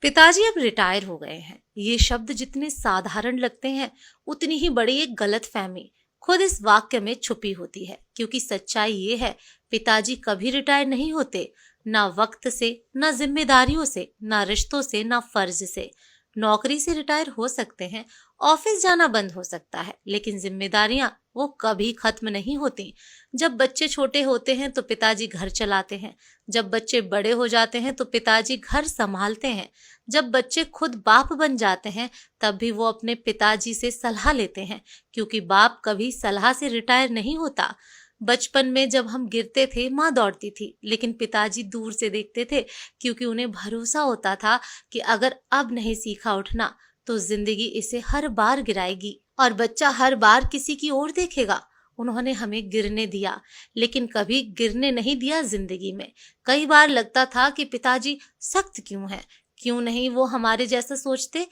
पिताजी अब रिटायर हो गए हैं। ये शब्द जितने साधारण लगते हैं उतनी ही बड़ी एक गलतफहमी खुद इस वाक्य में छुपी होती है, क्योंकि सच्चाई ये है पिताजी कभी रिटायर नहीं होते। ना वक्त से, ना जिम्मेदारियों से, ना रिश्तों से, ना फर्ज से। नौकरी से रिटायर हो सकते हैं, ऑफिस जाना बंद हो सकता है, लेकिन जिम्मेदारियां वो कभी खत्म नहीं होती। जब बच्चे छोटे होते हैं तो पिताजी घर चलाते हैं, जब बच्चे बड़े हो जाते हैं तो पिताजी घर संभालते हैं, जब बच्चे खुद बाप बन जाते हैं तब भी वो अपने पिताजी से सलाह लेते हैं, क्योंकि बाप कभी सलाह से रिटायर नहीं होता। बचपन में जब हम गिरते थे माँ दौड़ती थी, लेकिन पिताजी दूर से देखते थे, क्योंकि उन्हें भरोसा होता था कि अगर अब नहीं सीखा उठना तो जिंदगी इसे हर बार गिराएगी और बच्चा हर बार किसी की ओर देखेगा। उन्होंने हमें गिरने दिया, लेकिन कभी गिरने नहीं दिया जिंदगी में। कई बार लगता था कि पिताजी सख्त क्यों है, क्यों नहीं वो हमारे जैसा सोचते,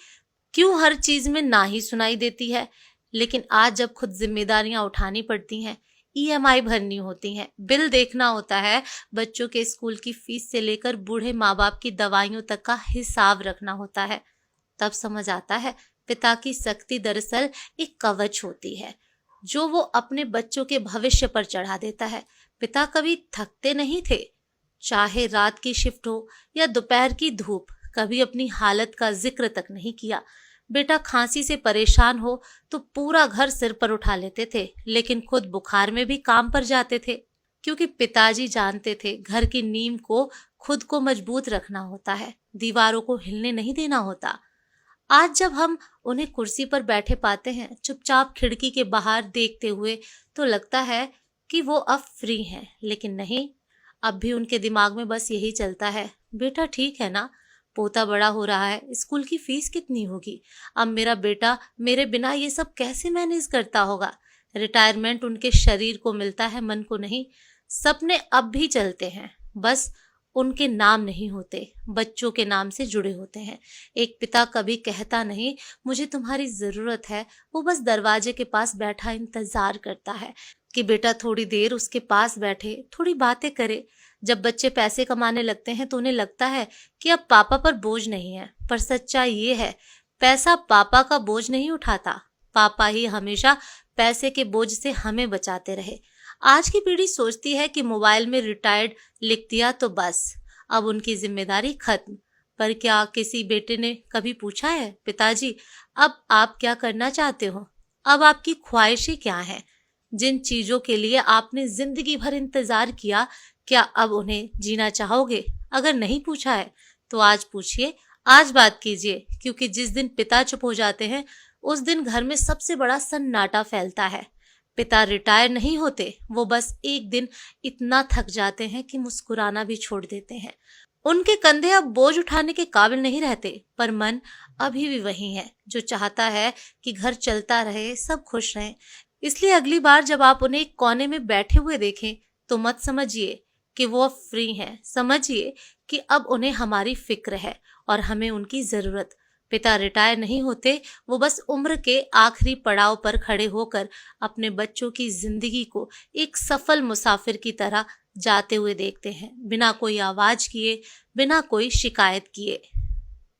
क्यों हर चीज में ना ही सुनाई देती है। लेकिन आज जब खुद जिम्मेदारियां उठानी पड़ती हैं, ईएमआई भरनी होती हैं, बिल देखना होता है, बच्चों के स्कूल की फीस से लेकर बूढ़े माँ बाप की दवाइयों तक का हिसाब रखना होता है, तब समझ आता है पिता की सख्ती दरअसल एक कवच होती है जो वो अपने बच्चों के भविष्य पर चढ़ा देता है। पिता कभी थकते नहीं थे, चाहे रात की शिफ्ट हो या दोपहर की धूप, कभी अपनी हालत का जिक्र तक नहीं किया। बेटा खांसी से परेशान हो तो पूरा घर सिर पर उठा लेते थे, लेकिन खुद बुखार में भी काम पर जाते थे, क्योंकि पिताजी जानते थे घर की नींव को खुद को मजबूत रखना होता है, दीवारों को हिलने नहीं देना होता। आज जब हम उन्हें कुर्सी पर बैठे पाते हैं, चुपचाप खिड़की के बाहर देखते हुए, तो लगता है कि वो अब फ्री हैं, लेकिन नहीं, अब भी उनके दिमाग में बस यही चलता है, बेटा ठीक है ना, पोता बड़ा हो रहा है, स्कूल की फीस कितनी होगी, अब मेरा बेटा मेरे बिना ये सब कैसे मैनेज करता होगा। रिटायरमेंट उनके शरीर को मिलता है, मन को नहीं। सपने अब भी चलते हैं, बस उनके नाम नहीं होते, बच्चों के नाम से जुड़े होते हैं। एक पिता कभी कहता नहीं मुझे तुम्हारी जरूरत है, वो बस दरवाजे के पास बैठा इंतजार करता है कि बेटा थोड़ी देर उसके पास बैठे, थोड़ी बातें करे। जब बच्चे पैसे कमाने लगते हैं तो उन्हें लगता है कि अब पापा पर बोझ नहीं है, पर सच्चाई ये है पैसा पापा का बोझ नहीं उठाता, पापा ही हमेशा पैसे के बोझ से हमें बचाते रहे। आज की पीढ़ी सोचती है कि मोबाइल में रिटायर्ड लिख दिया तो बस अब उनकी जिम्मेदारी खत्म, पर क्या किसी बेटे ने कभी पूछा है पिताजी अब आप क्या करना चाहते हो, अब आपकी ख्वाहिशें क्या हैं, जिन चीजों के लिए आपने जिंदगी भर इंतजार किया, क्या अब उन्हें जीना चाहोगे। अगर नहीं पूछा है तो आज पूछिए, आज बात कीजिए, क्योंकि जिस दिन पिता चुप हो जाते हैं उस दिन घर में सबसे बड़ा सन्नाटा फैलता है। पिता रिटायर नहीं होते, वो बस एक दिन इतना थक जाते हैं कि मुस्कुराना भी छोड़ देते हैं। उनके कंधे अब बोझ उठाने के काबिल नहीं रहते, पर मन अभी भी वही है जो चाहता है कि घर चलता रहे, सब खुश रहें। इसलिए अगली बार जब आप उन्हें एक कोने में बैठे हुए देखें तो मत समझिए कि वो अब फ्री हैं, समझिए कि अब उन्हें हमारी फिक्र है और हमें उनकी जरूरत। पिता रिटायर नहीं होते, वो बस उम्र के आखिरी पड़ाव पर खड़े होकर अपने बच्चों की जिंदगी को एक सफल मुसाफिर की तरह जाते हुए देखते हैं, बिना कोई आवाज किए, बिना कोई शिकायत किए।